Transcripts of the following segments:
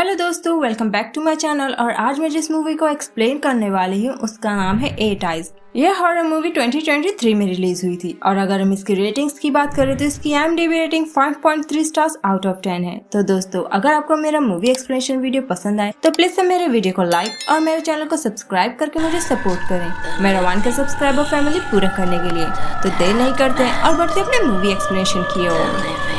Hello दोस्तों, welcome back to my channel. और आज मैं जिस मूवी को एक्सप्लेन करने वाली हूँ उसका नाम है एट आइज। यह हॉरर मूवी 2023 में रिलीज हुई थी और अगर हम इसकी रेटिंग्स की बात करें तो इसकी IMDb rating 5.3 stars out of 10 है। तो दोस्तों, अगर आपको मेरा मूवी एक्सप्लेनेशन वीडियो पसंद आए तो प्लीज से मेरे वीडियो को लाइक और मेरे चैनल को सब्सक्राइब करके मुझे सपोर्ट करें मेरा 1K सब्सक्राइबर फैमिली पूरा करने के लिए। तो देर नहीं करते हैं और बढ़ते अपने मूवी एक्सप्लेनेशन की ओर।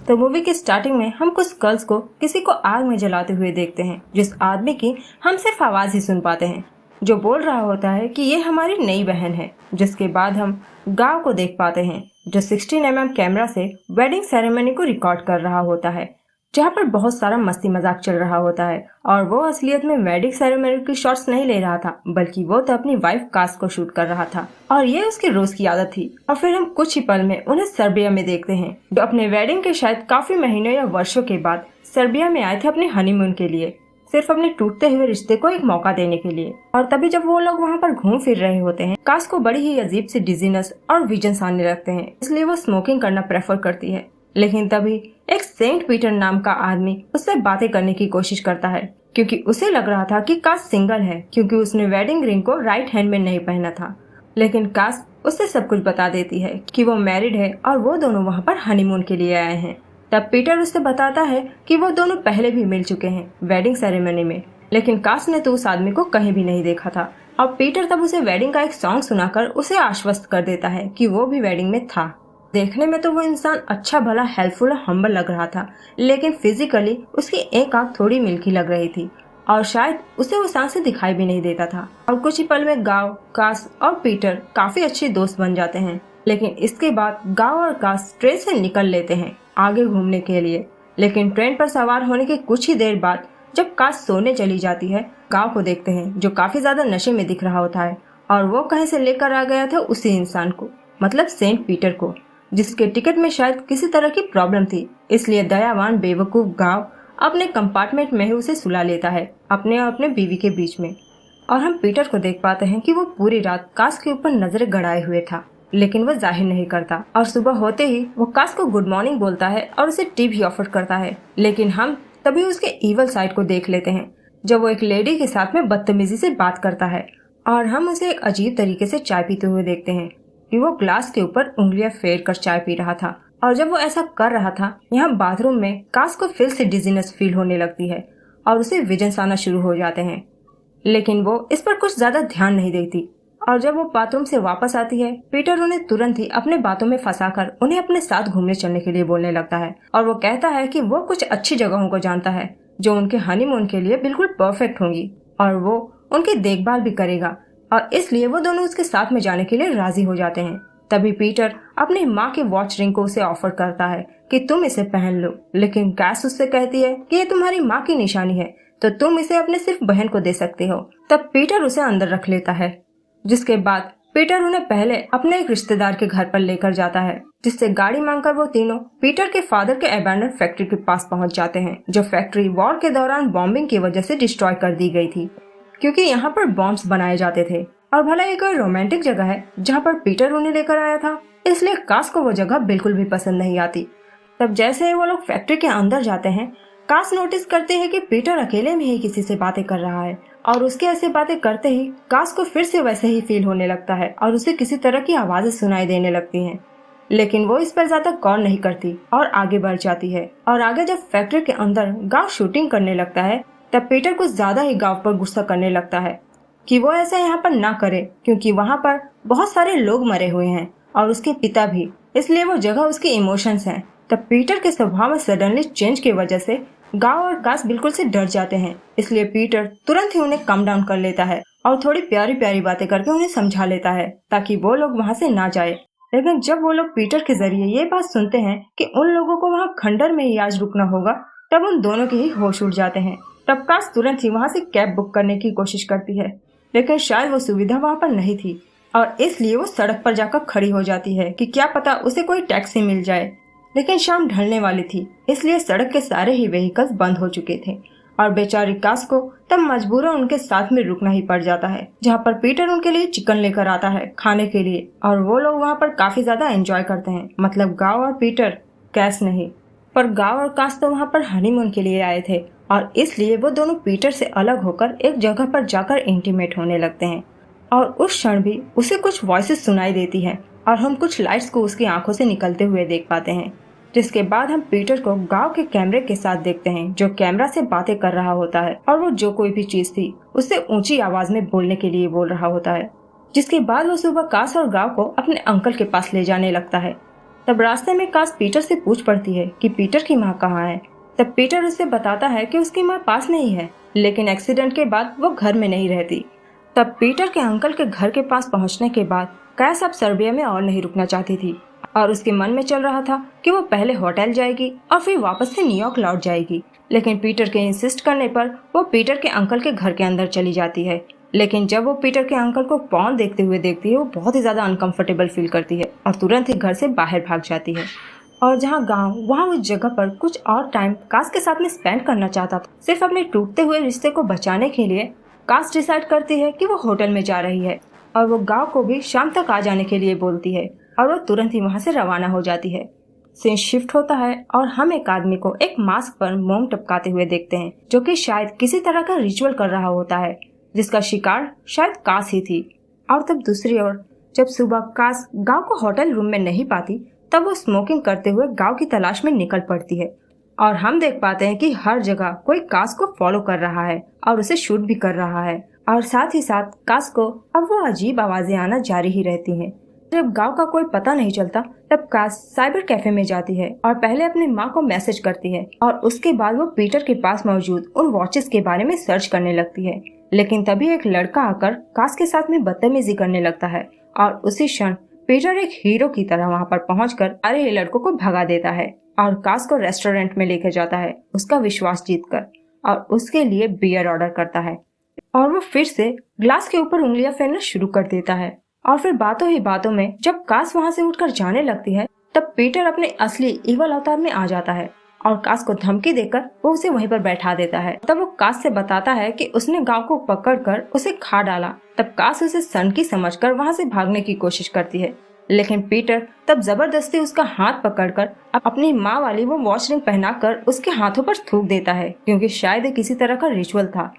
तो मूवी की स्टार्टिंग में हम कुछ गर्ल्स को किसी को आग में जलाते हुए देखते हैं, जिस आदमी की हम सिर्फ आवाज ही सुन पाते हैं, जो बोल रहा होता है कि ये हमारी नई बहन है। जिसके बाद हम गांव को देख पाते हैं जो 16mm कैमरा से वेडिंग सेरेमनी को रिकॉर्ड कर रहा होता है, जहाँ पर बहुत सारा मस्ती मजाक चल रहा होता है। और वो असलियत में वेडिंग सेरेमनी की शॉट्स नहीं ले रहा था, बल्कि वो तो अपनी वाइफ कास को शूट कर रहा था और ये उसकी रोज की आदत थी। और फिर हम कुछ ही पल में उन्हें सर्बिया में देखते हैं, जो अपने वेडिंग के शायद काफी महीनों या वर्षों के बाद सर्बिया में आए थे अपने हनीमून के लिए, सिर्फ अपने टूटते हुए रिश्ते को एक मौका देने के लिए। और तभी जब वो लोग वहाँ पर घूम फिर रहे होते हैं, कास को बड़ी ही अजीब सी डिजीनेस और विजन्स आने लगते हैं, इसलिए वो स्मोकिंग करना प्रेफर करती है। लेकिन तभी एक सेंट पीटर नाम का आदमी उससे बातें करने की कोशिश करता है, क्योंकि उसे लग रहा था कि कास सिंगल है, क्योंकि उसने वेडिंग रिंग को राइट हैंड में नहीं पहना था। लेकिन कास उससे सब कुछ बता देती है कि वो मैरिड है और वो दोनों वहाँ पर हनीमून के लिए आए हैं। तब पीटर उससे बताता है कि वो दोनों पहले भी मिल चुके हैं वेडिंग सेरेमनी में, लेकिन कास ने तो उस आदमी को कहीं भी नहीं देखा था। और पीटर तब उसे वेडिंग का एक सॉन्ग सुनाकर उसे आश्वस्त कर देता है कि वो भी वेडिंग में था। देखने में तो वो इंसान अच्छा भला हेल्पफुल और हम्बल लग रहा था, लेकिन फिजिकली उसकी एक आंख थोड़ी मिल्की लग रही थी और शायद उसे वो सांसें दिखाई भी नहीं देता था। और कुछ ही पल में गाव, कास और पीटर काफी अच्छे दोस्त बन जाते हैं। लेकिन इसके बाद गाव और कास ट्रेन से निकल लेते हैं आगे घूमने के लिए। लेकिन ट्रेन पर सवार होने के कुछ ही देर बाद जब कास सोने चली जाती है, गाव को देखते हैं जो काफी ज्यादा नशे में दिख रहा होता है और वो कहीं से लेकर आ गया था उसी इंसान को, मतलब सेंट पीटर को, जिसके टिकट में शायद किसी तरह की प्रॉब्लम थी। इसलिए दयावान बेवकूफ गांव अपने कंपार्टमेंट में ही उसे सुला लेता है, अपने और अपने बीवी के बीच में। और हम पीटर को देख पाते हैं कि वो पूरी रात कास के ऊपर नजरें गड़ाए हुए था, लेकिन वो जाहिर नहीं करता। और सुबह होते ही वो कास को गुड मॉर्निंग बोलता है और उसे टी भी ऑफर करता है। लेकिन हम तभी उसके इवल साइड को देख लेते हैं, जब वो एक लेडी के साथ में बदतमीजी से बात करता है और हम उसे एक अजीब तरीके से चाय पीते हुए देखते हैं कि वो ग्लास के ऊपर उंगलियां फेर कर चाय पी रहा था। और जब वो ऐसा कर रहा था, यहाँ बाथरूम में कास को फिर से डिजीनेस फील होने लगती है और उसे विजन्स आना शुरू हो जाते हैं, लेकिन वो इस पर कुछ ज्यादा ध्यान नहीं देती। और जब वो बाथरूम से वापस आती है, पीटर उन्हें तुरंत ही अपने बातों में फंसाकर उन्हें अपने साथ घूमने चलने के लिए बोलने लगता है। और वो कहता है कि वो कुछ अच्छी जगहों को जानता है जो उनके हनीमून के लिए बिल्कुल परफेक्ट होंगी और वो उनकी देखभाल भी करेगा, और इसलिए वो दोनों उसके साथ में जाने के लिए राजी हो जाते हैं। तभी पीटर अपनी माँ के वॉच रिंग को उसे ऑफर करता है कि तुम इसे पहन लो, लेकिन कास उससे कहती है कि ये तुम्हारी माँ की निशानी है, तो तुम इसे अपने सिर्फ बहन को दे सकते हो। तब पीटर उसे अंदर रख लेता है, जिसके बाद पीटर उन्हें पहले अपने एक रिश्तेदार के घर पर लेकर जाता है, जिससे गाड़ी मांगकर वो तीनों पीटर के फादर के अबैंडन फैक्ट्री के पास पहुँच जाते हैं, जो फैक्ट्री वॉर के दौरान बॉम्बिंग की वजह से डिस्ट्रॉय कर दी गई थी, क्योंकि यहाँ पर बॉम्ब्स बनाए जाते थे। और भला ये कोई रोमांटिक जगह है जहाँ पर पीटर उन्हें लेकर आया था, इसलिए कास को वो जगह बिल्कुल भी पसंद नहीं आती। तब जैसे ही वो लोग फैक्ट्री के अंदर जाते हैं, कास नोटिस करते हैं कि पीटर अकेले में ही किसी से बातें कर रहा है। और उसके ऐसे बातें करते ही कास को फिर से वैसे ही फील होने लगता है और उसे किसी तरह की आवाजें सुनाई देने लगती हैं। लेकिन वो इस पर ज्यादा गौर नहीं करती और आगे बढ़ जाती है। और आगे जब फैक्ट्री के अंदर गांव शूटिंग करने लगता है, तब पीटर कुछ ज्यादा ही गांव पर गुस्सा करने लगता है कि वो ऐसा यहाँ पर ना करे, क्योंकि वहाँ पर बहुत सारे लोग मरे हुए हैं और उसके पिता भी, इसलिए वो जगह उसके इमोशंस हैं। तब पीटर के स्वभाव में सडनली चेंज की वजह से गांव और कास बिल्कुल से डर जाते हैं, इसलिए पीटर तुरंत ही उन्हें कम डाउन कर लेता है और थोड़ी प्यारी प्यारी बातें करके उन्हें समझा लेता है ताकि वो लोग वहाँ से ना जाए। लेकिन जब वो लोग पीटर के जरिए ये बात सुनते हैं कि उन लोगों को वहाँ खंडर में ही आज रुकना होगा, तब उन दोनों के ही होश उड़ जाते हैं। तब कास तुरंत ही वहाँ से कैब बुक करने की कोशिश करती है, लेकिन शायद वो सुविधा वहाँ पर नहीं थी और इसलिए वो सड़क पर जाकर खड़ी हो जाती है कि क्या पता उसे कोई टैक्सी मिल जाए। लेकिन शाम ढलने वाली थी, इसलिए सड़क के सारे ही व्हीकल्स बंद हो चुके थे और बेचारी कास को तब मजबूरन उनके साथ में रुकना ही पड़ जाता है, जहाँ पर पीटर उनके लिए चिकन लेकर आता है खाने के लिए और वो लोग वहाँ पर काफी ज्यादा एंजॉय करते हैं। मतलब गाव और पीटर, कैस नहीं, पर गाव और कास तो वहाँ पर हनीमून के लिए आए थे और इसलिए वो दोनों पीटर से अलग होकर एक जगह पर जाकर इंटीमेट होने लगते हैं। और उस क्षण भी उसे कुछ वॉइसेस सुनाई देती है और हम कुछ लाइट्स को उसकी आंखों से निकलते हुए देख पाते हैं, जिसके बाद हम पीटर को गांव के कैमरे के साथ देखते हैं जो कैमरा से बातें कर रहा होता है और वो जो कोई भी चीज थी उससे ऊंची आवाज में बोलने के लिए बोल रहा होता है। जिसके बाद वो सुबह कास और गांव को अपने अंकल के पास ले जाने लगता है। तब रास्ते में कास पीटर से पूछ पड़ती है कि पीटर की माँ कहाँ है। तब पीटर उसे बताता है कि उसकी माँ पास में ही है, लेकिन एक्सीडेंट के बाद वो घर में नहीं रहती। तब पीटर के अंकल के घर के पास पहुंचने के बाद कैस अब सर्बिया में और नहीं रुकना चाहती थी और उसके मन में चल रहा था कि वो पहले होटल जाएगी और फिर वापस से न्यूयॉर्क लौट जाएगी। लेकिन पीटर के इंसिस्ट करने पर वो पीटर के अंकल के घर के अंदर चली जाती है। लेकिन जब वो पीटर के अंकल को पॉर्न देखते हुए देखती है वो बहुत ही ज्यादा अनकंफर्टेबल फील करती है और तुरंत ही घर से बाहर भाग जाती है। और जहाँ गांव वहाँ उस जगह पर कुछ और टाइम कास के साथ में स्पेंड करना चाहता था, सिर्फ अपने टूटते हुए रिश्ते को बचाने के लिए कास डिसाइड करती है कि वो होटल में जा रही है और वो गांव को भी शाम तक आ जाने के लिए बोलती है और वो तुरंत ही वहाँ से रवाना हो जाती है। सीन शिफ्ट होता है और हम एक आदमी को एक मास्क पर मोम टपकाते हुए देखते हैं जो कि शायद किसी तरह का रिचुअल कर रहा होता है, जिसका शिकार शायद कास ही थी। और तब दूसरी ओर जब सुबह कास गांव को होटल रूम में नहीं पाती तब वो स्मोकिंग करते हुए गांव की तलाश में निकल पड़ती है और हम देख पाते हैं कि हर जगह कोई कास को फॉलो कर रहा है और उसे शूट भी कर रहा है। और साथ ही साथ कास को अब वो अजीब आवाजें आना जारी ही रहती हैं। जब गांव का कोई पता नहीं चलता तब कास साइबर कैफे में जाती है और पहले अपनी माँ को मैसेज करती है और उसके बाद वो पीटर के पास मौजूद उन वॉचेस के बारे में सर्च करने लगती है। लेकिन तभी एक लड़का आकर कास के साथ में बदतमीजी करने लगता है और उसी क्षण पीटर एक हीरो की तरह वहाँ पर पहुंचकर सारे लड़कों को भगा देता है और कास को रेस्टोरेंट में लेकर जाता है उसका विश्वास जीतकर और उसके लिए बियर ऑर्डर करता है और वो फिर से ग्लास के ऊपर उंगलियां फेरना शुरू कर देता है। और फिर बातों ही बातों में जब कास वहाँ से उठकर जाने लगती है तब पीटर अपने असली इवल अवतार में आ जाता है और कास को धमकी देकर वो उसे वहीं पर बैठा देता है। तब वो कास से बताता है कि उसने गांव को पकड़कर उसे खा डाला। तब कास उसे सन की समझकर वहाँ से भागने की कोशिश करती है, लेकिन पीटर तब जबरदस्ती उसका हाथ पकड़कर अपनी माँ वाली वो वॉच रिंग पहनाकर उसके हाथों पर थूक देता है क्योंकि शायद ये किसी तरह का रिचुअल था।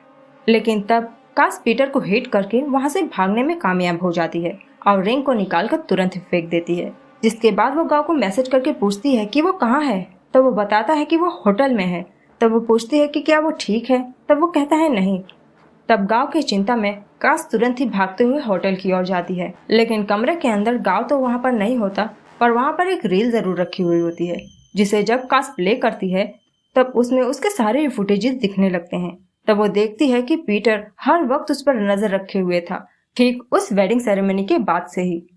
लेकिन तब कास पीटर को हिट करके वहाँ से भागने में कामयाब हो जाती है और रिंग को निकालकर तुरंत ही फेंक देती है। जिसके बाद वो गांव को मैसेज करके पूछती है कि वो कहाँ है। तब वो बताता है कि वो होटल में है। तब वो पूछती है कि क्या वो ठीक है। तब वो कहता है नहीं। तब गांव की चिंता में कास तुरंत ही भागते हुए होटल की ओर जाती है, लेकिन कमरे के अंदर गांव तो वहाँ पर नहीं होता, पर वहाँ पर एक रील जरूर रखी हुई होती है जिसे जब कास प्ले करती है तब उसमें उसके सारे फुटेजेस दिखने लगते हैं। तब वो देखती है कि पीटर हर वक्त उस पर नजर रखे हुए था, ठीक उस वेडिंग सेरेमनी के बाद से ही।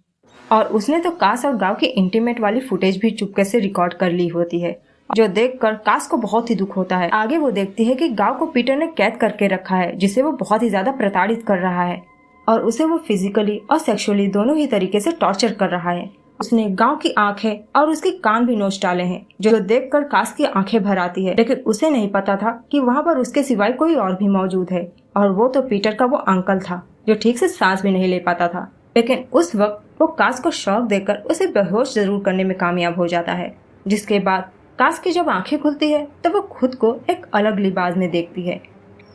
और उसने तो कास और गांव की इंटीमेट वाली फुटेज भी चुपके से रिकॉर्ड कर ली होती है, जो देखकर कास को बहुत ही दुख होता है। आगे वो देखती है कि गांव को पीटर ने कैद करके रखा है जिसे वो बहुत ही ज्यादा प्रताड़ित कर रहा है और उसे वो फिजिकली और सेक्सुअली दोनों ही तरीके से टॉर्चर कर रहा है। उसने गांव की आंखें और उसके कान भी नोच डाले हैं, जो देखकर कास की आंखें भर आती है। लेकिन उसे नहीं पता था कि वहाँ पर उसके सिवाय कोई और भी मौजूद है और वो तो पीटर का वो अंकल था जो ठीक से सांस भी नहीं ले पाता था। लेकिन उस वक्त वो कास को शॉक देकर उसे बेहोश जरूर करने में कामयाब हो जाता है। जिसके बाद कास की जब आंखें खुलती है तब वो खुद को एक अलग लिबास में देखती है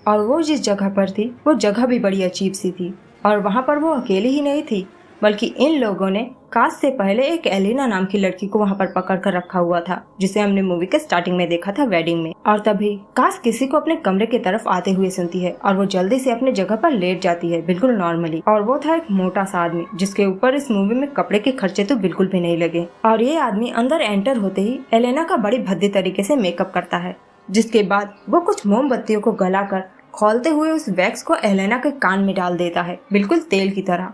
और वो जिस जगह पर थी वो जगह भी बड़ी अजीब सी थी और वहाँ पर वो अकेली ही नहीं थी, बल्कि इन लोगों ने कास से पहले एक एलिना नाम की लड़की को वहाँ पर पकड़ कर रखा हुआ था, जिसे हमने मूवी के स्टार्टिंग में देखा था वेडिंग में। और तभी कास किसी को अपने कमरे की तरफ आते हुए सुनती है और वो जल्दी से अपने जगह पर लेट जाती है बिल्कुल नॉर्मली। और वो था एक मोटा सा आदमी जिसके ऊपर इस मूवी में कपड़े के खर्चे तो बिल्कुल भी नहीं लगे। और ये आदमी अंदर एंटर होते ही एलेना का बड़ी भद्दी तरीके से मेकअप करता है, जिसके बाद वो कुछ मोमबत्तियों को गलाकर खोलते हुए उस वैक्स को एलेना के कान में डाल देता है बिल्कुल तेल की तरह,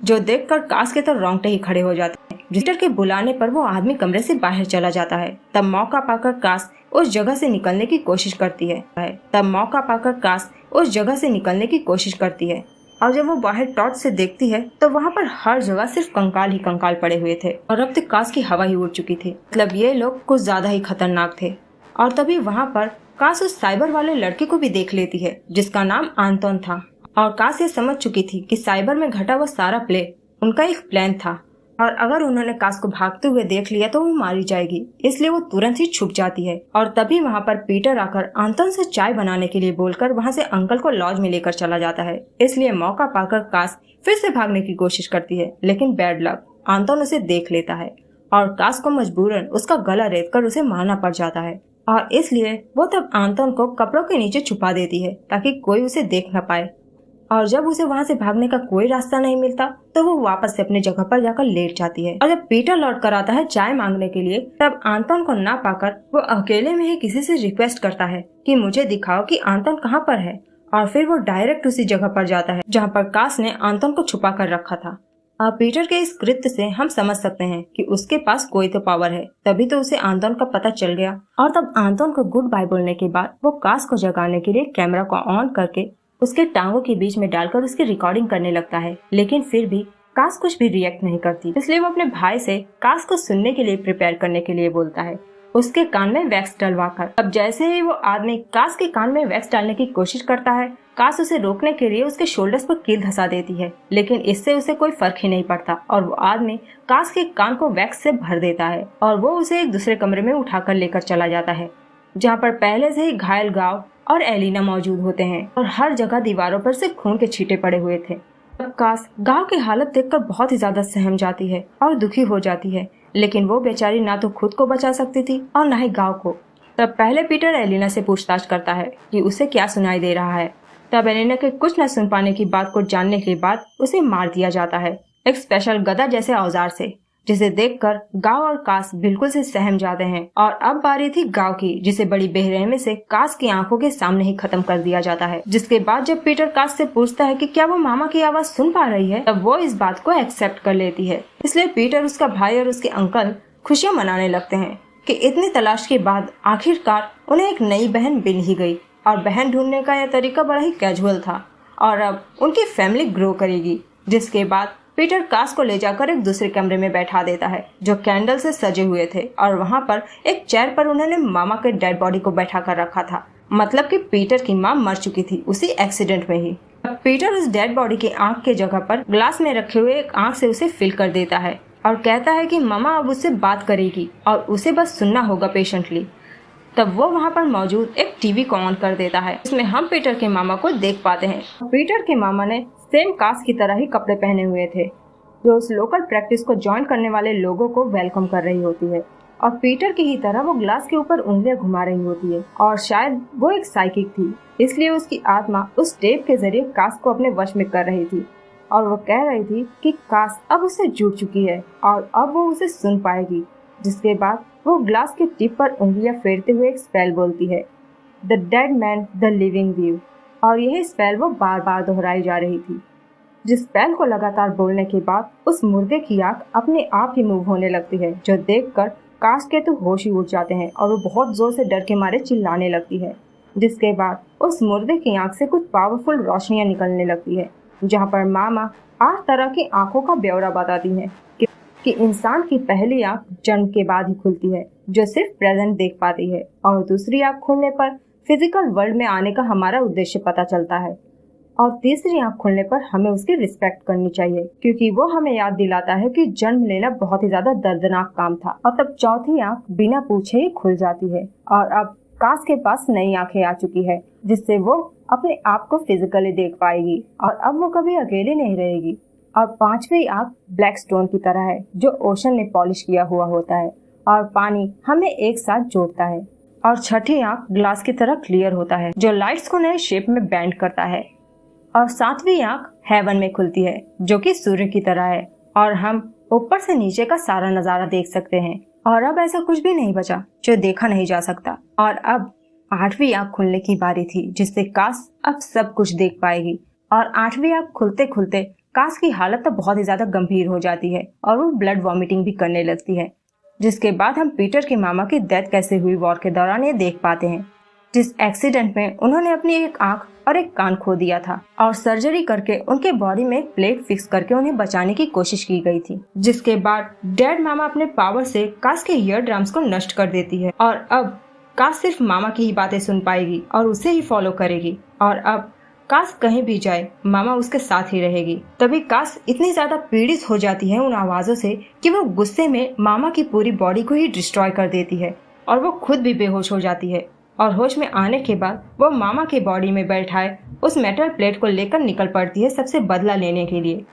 जो देखकर कास के तो रोंगटे ही खड़े हो जाते हैं। विजिटर के बुलाने पर वो आदमी कमरे से बाहर चला जाता है। तब मौका पाकर कास उस जगह से निकलने की कोशिश करती है। और जब वो बाहर टॉर्च से देखती है तो वहाँ पर हर जगह सिर्फ कंकाल ही कंकाल पड़े हुए थे और अब तक कास की हवा ही उड़ चुकी थी। मतलब ये लोग कुछ ज्यादा ही खतरनाक थे। और तभी वहाँ पर कास उस साइबर वाले लड़के को भी देख लेती है जिसका नाम आंतोन था। और कास ये समझ चुकी थी कि साइबर में घटा वो सारा प्ले उनका एक प्लान था और अगर उन्होंने कास को भागते हुए देख लिया तो वो मारी जाएगी, इसलिए वो तुरंत ही छुप जाती है। और तभी वहाँ पर पीटर आकर आंतोन से चाय बनाने के लिए बोलकर वहाँ से अंकल को लॉज में लेकर चला जाता है। इसलिए मौका पाकर कास फिर से भागने की कोशिश करती है, लेकिन बैड लक आंतोन उसे देख लेता है और कास को मजबूरन उसका गला रेत कर उसे मारना पड़ जाता है। और इसलिए वो तब आंतोन को कपड़ों के नीचे छुपा देती है ताकि कोई उसे देख न पाए। और जब उसे वहाँ से भागने का कोई रास्ता नहीं मिलता तो वो वापस से अपनी जगह पर जाकर लेट जाती है। और जब पीटर लौट कर आता है चाय मांगने के लिए, तब आंतोन को ना पाकर वो अकेले में ही किसी से रिक्वेस्ट करता है कि मुझे दिखाओ कि आंतोन कहाँ पर है। और फिर वो डायरेक्ट उसी जगह पर जाता है जहाँ पर कास ने आंतोन को छुपा कर रखा था। और पीटर के इस कृत्य से हम समझ सकते हैं कि उसके पास कोई तो पावर है, तभी तो उसे आंतोन का पता चल गया। और तब आंतोन को गुड बाय बोलने के बाद वो कास को जगाने के लिए कैमरा को ऑन करके उसके टांगों के बीच में डालकर उसकी रिकॉर्डिंग करने लगता है, लेकिन फिर भी कास कुछ भी रिएक्ट नहीं करती। इसलिए वो अपने भाई से कास को सुनने के लिए प्रिपेयर करने के लिए बोलता है, उसके कान में वैक्स डलवाकर। अब जैसे ही वो आदमी कास के कान में वैक्स डालने की कोशिश करता है, कास उसे रोकने के लिए उसके शोल्डर्स पर कील धंसा देती है, लेकिन इससे उसे कोई फर्क ही नहीं पड़ता और वो आदमी कास के कान को वैक्स से भर देता है और वो उसे एक दूसरे कमरे में उठाकर लेकर चला जाता है जहाँ पर पहले से ही घायल गाव और एलिना मौजूद होते हैं और हर जगह दीवारों पर से खून के छींटे पड़े हुए थे। अब कास गाव की हालत देखकर बहुत ही ज्यादा सहम जाती है और दुखी हो जाती है, लेकिन वो बेचारी ना तो खुद को बचा सकती थी और ना ही गांव को। तब पहले पीटर एलिना से पूछताछ करता है कि उसे क्या सुनाई दे रहा है। तब एलिना के कुछ न सुन पाने की बात को जानने के बाद उसे मार दिया जाता है एक स्पेशल गदा जैसे औजार से, जिसे देखकर गांव और कास बिल्कुल से सहम जाते हैं। और अब बारी थी गांव की, जिसे बड़ी बेरहमी से कास की आंखों के सामने ही खत्म कर दिया जाता है। जिसके बाद जब पीटर कास से पूछता है कि क्या वो मामा की आवाज सुन पा रही है, तब वो इस बात को एक्सेप्ट कर लेती है। इसलिए पीटर, उसका भाई और उसके अंकल खुशियां मनाने लगते हैं कि इतनी तलाश के बाद आखिरकार उन्हें एक नई बहन मिल ही गई। और बहन ढूंढने का यह तरीका बड़ा ही कैजुअल था और अब उनकी फैमिली ग्रो करेगी। जिसके बाद पीटर कास को ले जाकर एक दूसरे कमरे में बैठा देता है जो कैंडल से सजे हुए थे और वहाँ पर एक चेयर पर उन्होंने मामा के डेड बॉडी को बैठा कर रखा था। मतलब कि पीटर की माँ मर चुकी थी उसी एक्सीडेंट में ही। पीटर उस डेड बॉडी की आंख के जगह पर ग्लास में रखे हुए एक आंख से उसे फिल कर देता है और कहता है कि मामा अब उससे बात करेगी और उसे बस सुनना होगा पेशेंटली। तब वो वहाँ पर मौजूद एक टीवी को ऑन कर देता है, इसमें हम पीटर के मामा को देख पाते हैं। पीटर के मामा ने सेम कास की तरह ही कपड़े पहने हुए थे जो उस लोकल प्रैक्टिस को ज्वाइन करने वाले लोगों को वेलकम कर रही होती है। और पीटर की ही तरह वो ग्लास के ऊपर उंगलियां घुमा रही होती है और शायद वो एक साइकिक थी, इसलिए उसकी आत्मा उस टेप के जरिए कास को अपने वश में कर रही थी। और वो कह रही थी कि कास अब उससे जुड़ चुकी है और अब वो उसे सुन पाएगी। जिसके बाद वो ग्लास के टिप पर उंगलियां फेरते हुए एक स्पेल बोलती है, the dead man the living view. और यही स्पेल वो बार बार दोहराई जा रही थी। जिस स्पेल को लगातार बोलने के बाद उस मुर्दे की आंख अपने आप ही मूव होने लगती है, जो देखकर कास के तो होश ही उड़ जाते हैं और वो बहुत जोर से डर के मारे चिल्लाने लगती है। जिसके बाद उस मुर्दे की आंख से कुछ पावरफुल रोशनियां निकलने लगती है, जहाँ पर मामा 8 तरह की आंखों का ब्यौरा बताती हैं कि इंसान की पहली आंख जन्म के बाद ही खुलती है, जो सिर्फ प्रेजेंट देख पाती है, और दूसरी आंख खुलने पर फिजिकल वर्ल्ड में आने का हमारा उद्देश्य पता चलता है, और तीसरी आंख खुलने पर हमें उसकी रिस्पेक्ट करनी चाहिए क्योंकि वो हमें याद दिलाता है कि जन्म लेना बहुत ही ज्यादा दर्दनाक काम था। और तब चौथी आंख बिना पूछे ही खुल जाती है और अब कास के पास नई आंखें आ चुकी है, जिससे वो अपने आप को फिजिकली देख पाएगी और अब वो कभी अकेली नहीं रहेगी। और पांचवी आंख ब्लैक स्टोन की तरह है जो ओशन ने पॉलिश किया हुआ होता है और पानी हमें एक साथ जोड़ता है। और छठी आंख ग्लास की तरह क्लियर होता है जो लाइट्स को नए शेप में बेंड करता है। और सातवीं आंख हेवन में खुलती है जो कि सूर्य की तरह है और हम ऊपर से नीचे का सारा नजारा देख सकते हैं। और अब ऐसा कुछ भी नहीं बचा जो देखा नहीं जा सकता। और अब आठवीं आंख खुलने की बारी थी जिससे कास अब सब कुछ देख पाएगी। और आठवीं आंख खुलते खुलते कास की हालत तो बहुत ही ज्यादा गंभीर हो जाती है और वो ब्लड वॉमिटिंग भी करने लगती है। जिसके बाद हम पीटर के मामा की डेथ कैसे हुई वॉर के दौरान ये देख पाते हैं, जिस एक्सीडेंट में उन्होंने अपनी एक आंख और एक कान खो दिया था और सर्जरी करके उनके बॉडी में प्लेट फिक्स करके उन्हें बचाने की कोशिश की गई थी। जिसके बाद डेड मामा अपने पावर से कास के ईयर ड्रम्स को नष्ट कर देती है और अब काश सिर्फ मामा की ही बातें सुन पाएगी और उसे ही फॉलो करेगी, और अब काश कहीं भी जाए मामा उसके साथ ही रहेगी। तभी काश इतनी ज्यादा पीड़ित हो जाती है उन आवाजों से कि वो गुस्से में मामा की पूरी बॉडी को ही डिस्ट्रॉय कर देती है और वो खुद भी बेहोश हो जाती है। और होश में आने के बाद वो मामा की बॉडी में बैठाए उस मेटल प्लेट को लेकर निकल पड़ती है सबसे बदला लेने के लिए।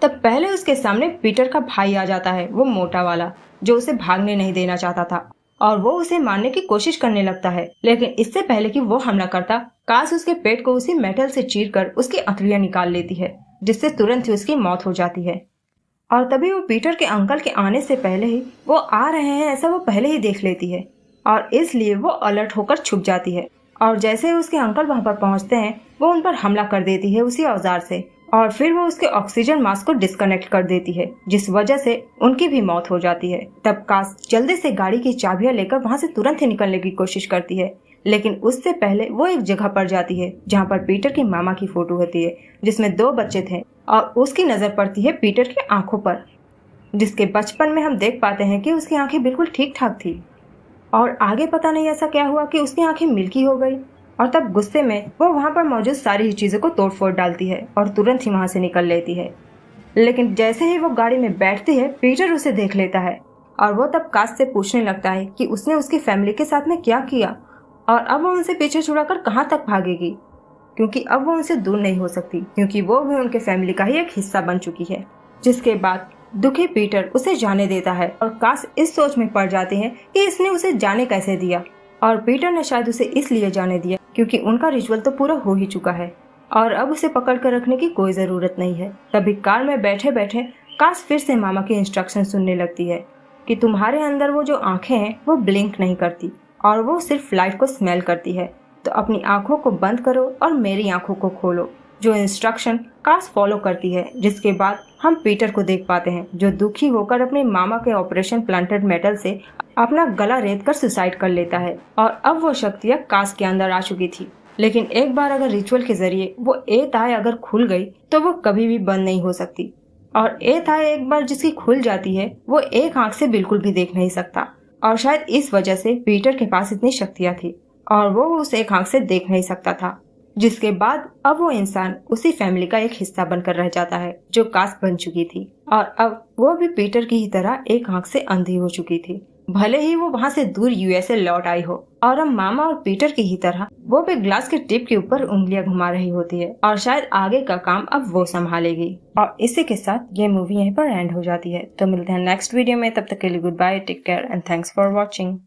तब पहले उसके सामने पीटर का भाई आ जाता है, वो मोटा वाला, जो उसे भागने नहीं देना चाहता था और वो उसे मारने की कोशिश करने लगता है। लेकिन इससे पहले कि वो हमला करता, काश उसके पेट को उसी मेटल से चीरकर उसकी अंतड़ियां निकाल लेती है, जिससे तुरंत ही उसकी मौत हो जाती है। और तभी वो पीटर के अंकल के आने से पहले ही वो आ रहे हैं ऐसा वो पहले ही देख लेती है और इसलिए वो अलर्ट होकर छुप जाती है। और जैसे ही उसके अंकल वहां पर पहुंचते हैं, वो उन पर हमला कर देती है उसी औजार से और फिर वो उसके ऑक्सीजन मास्क को डिस्कनेक्ट कर देती है, जिस वजह से उनकी भी मौत हो जाती है। तब काश जल्दी से गाड़ी की चाबियां लेकर वहां से तुरंत ही निकलने की कोशिश करती है, लेकिन उससे पहले वो एक जगह पर जाती है जहाँ पर पीटर की मामा की फोटो होती है, जिसमें 2 बच्चे थे और उसकी नजर पड़ती है पीटर की आंखों पर, जिसके बचपन में हम देख पाते हैं कि उसकी आंखें बिल्कुल ठीक ठाक थी। और आगे पता नहीं ऐसा क्या हुआ कि उसकी आंखें मिल्की हो गई और तब गुस्से में वो वहां पर मौजूद सारी ही चीजों को तोड़ फोड़ डालती है और तुरंत ही वहां से निकल लेती है। लेकिन जैसे ही वो गाड़ी में बैठती है, पीटर उसे देख लेता है और वो तब काश से पूछने लगता है कि उसने उसकी फैमिली के साथ में क्या किया और अब वो उनसे पीछे छुड़ाकर कहाँ तक भागेगी, क्योंकि अब वो उनसे दूर नहीं हो सकती, क्योंकि वो भी उनके फैमिली का ही एक हिस्सा बन चुकी है। जिसके बाद दुखी पीटर उसे जाने देता है और काश इस सोच में पड़ जाते हैं कि इसने उसे जाने कैसे दिया, और पीटर ने शायद उसे इसलिए जाने दिया क्योंकि उनका रिचुअल तो पूरा हो ही चुका है और अब उसे पकड़ कर रखने की कोई जरूरत नहीं है। तभी कार में बैठे बैठे काश फिर से मामा की इंस्ट्रक्शन सुनने लगती है कि तुम्हारे अंदर वो जो आंखें हैं वो ब्लिंक नहीं करती और वो सिर्फ लाइट को स्मेल करती है, तो अपनी आंखों को बंद करो और मेरी आंखों को खोलो, जो इंस्ट्रक्शन काश फॉलो करती है। जिसके बाद हम पीटर को देख पाते हैं जो दुखी होकर अपने मामा के ऑपरेशन प्लांटेड मेटल से अपना गला रेत कर सुसाइड कर लेता है और अब वो शक्तियाँ काश के अंदर आ चुकी थी। लेकिन एक बार अगर रिचुअल के जरिए वो एथ आई अगर खुल गई तो वो कभी भी बंद नहीं हो सकती, और एथ आई एक बार जिसकी खुल जाती है वो एक आंख से बिल्कुल भी देख नहीं सकता, और शायद इस वजह से पीटर के पास इतनी शक्तियाँ थी और वो उस एक आंख से देख नहीं सकता था। जिसके बाद अब वो इंसान उसी फैमिली का एक हिस्सा बनकर रह जाता है जो काश बन चुकी थी, और अब वो भी पीटर की ही तरह एक आंख से अंधी हो चुकी थी, भले ही वो वहाँ से दूर यूएसए लौट आई हो। और अब मामा और पीटर की ही तरह वो भी ग्लास के टिप के ऊपर उंगलियां घुमा रही होती है और शायद आगे का काम अब वो संभालेगी। और इसी के साथ ये मूवी यहीं पर एंड हो जाती है। तो मिलते हैं नेक्स्ट वीडियो में, तब तक के लिए goodbye, take care and thanks for watching.